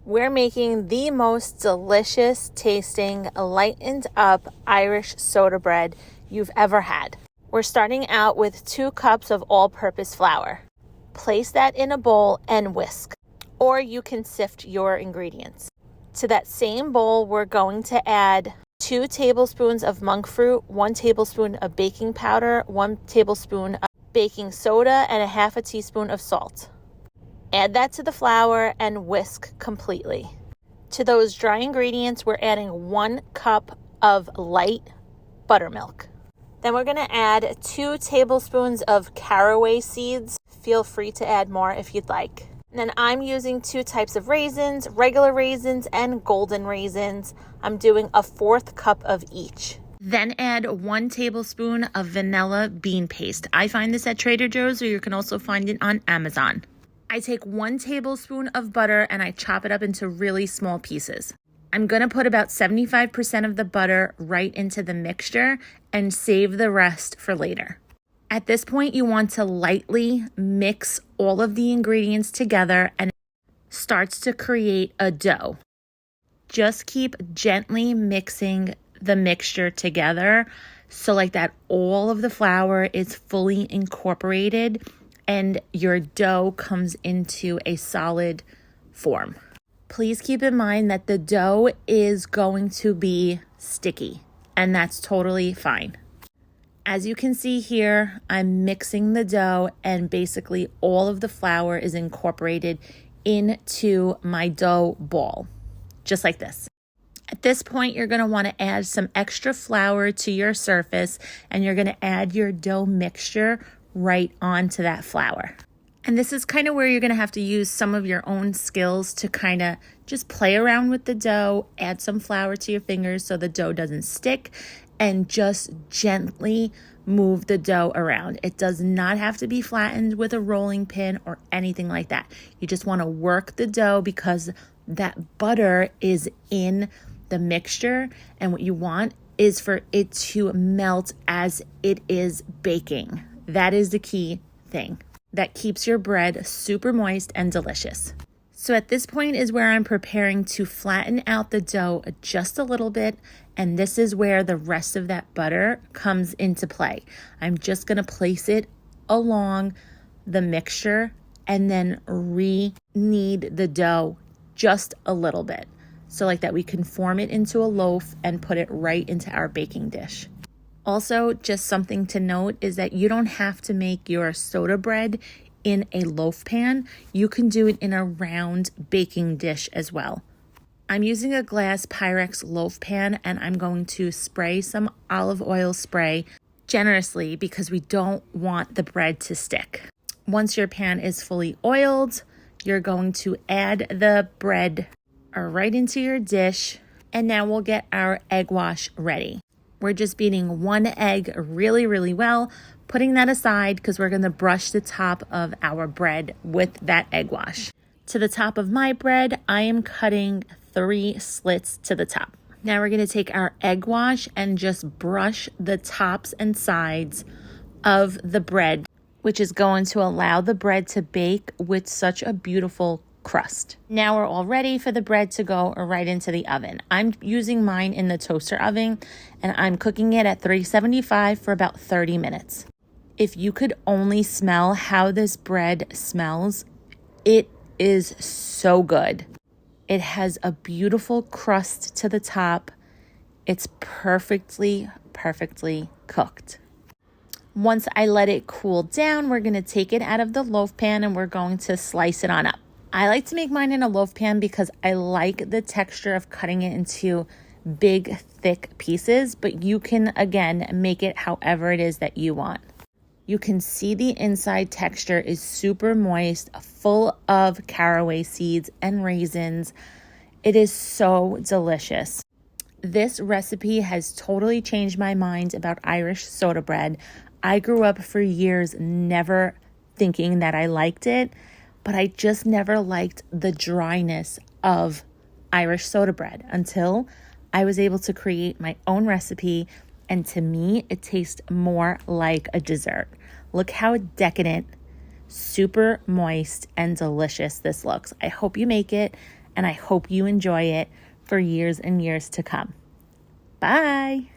We're making the most delicious tasting lightened up Irish soda bread you've ever had. We're starting out with 2 cups of all-purpose flour. Place that in a bowl and whisk, or you can sift your ingredients. To that same bowl, we're going to add 2 tablespoons of monk fruit, 1 tablespoon of baking powder, 1 tablespoon of baking soda, and a half a teaspoon of salt. Add that to the flour and whisk completely. To those dry ingredients, we're adding 1 cup of light buttermilk. Then we're going to add 2 tablespoons of caraway seeds. Feel free to add more if you'd like. And then I'm using 2 types of raisins, regular raisins and golden raisins. I'm doing a 1/4 cup of each. Then add 1 tablespoon of vanilla bean paste. I find this at Trader Joe's, or you can also find it on Amazon. I take 1 tablespoon of butter and I chop it up into really small pieces. I'm going to put about 75% of the butter right into the mixture and save the rest for later. At this point, you want to lightly mix all of the ingredients together and it starts to create a dough. Just keep gently mixing the mixture together so like that all of the flour is fully incorporated and your dough comes into a solid form. Please keep in mind that the dough is going to be sticky, and that's totally fine. As you can see here, I'm mixing the dough and basically all of the flour is incorporated into my dough ball, just like this. At this point, you're going to want to add some extra flour to your surface and you're going to add your dough mixture right onto that flour. And this is kind of where you're going to have to use some of your own skills to kind of just play around with the dough, add some flour to your fingers so the dough doesn't stick, and just gently move the dough around. It does not have to be flattened with a rolling pin or anything like that. You just want to work the dough because that butter is in the mixture, and what you want is for it to melt as it is baking. That is the key thing that keeps your bread super moist and delicious. So at this point is where I'm preparing to flatten out the dough just a little bit, and this is where the rest of that butter comes into play. I'm just going to place it along the mixture and then knead the dough just a little bit so like that we can form it into a loaf and put it right into our baking dish. Also, just something to note is that you don't have to make your soda bread in a loaf pan. You can do it in a round baking dish as well. I'm using a glass Pyrex loaf pan and I'm going to spray some olive oil spray generously because we don't want the bread to stick. Once your pan is fully oiled, you're going to add the bread right into your dish, and now we'll get our egg wash ready. We're just beating 1 egg really, really well, putting that aside because we're going to brush the top of our bread with that egg wash. To the top of my bread, I am cutting 3 slits to the top. Now we're going to take our egg wash and just brush the tops and sides of the bread, which is going to allow the bread to bake with such a beautiful crust. Now we're all ready for the bread to go right into the oven. I'm using mine in the toaster oven and I'm cooking it at 375 for about 30 minutes. If you could only smell how this bread smells, it is so good. It has a beautiful crust to the top. It's perfectly cooked. Once I let it cool down, we're going to take it out of the loaf pan and we're going to slice it on up. I like to make mine in a loaf pan because I like the texture of cutting it into big, thick pieces, but you can, again, make it however it is that you want. You can see the inside texture is super moist, full of caraway seeds and raisins. It is so delicious. This recipe has totally changed my mind about Irish soda bread. I grew up for years never thinking that I liked it, but I just never liked the dryness of Irish soda bread until I was able to create my own recipe, and to me, it tastes more like a dessert. Look how decadent, super moist, and delicious this looks. I hope you make it, and I hope you enjoy it for years and years to come. Bye.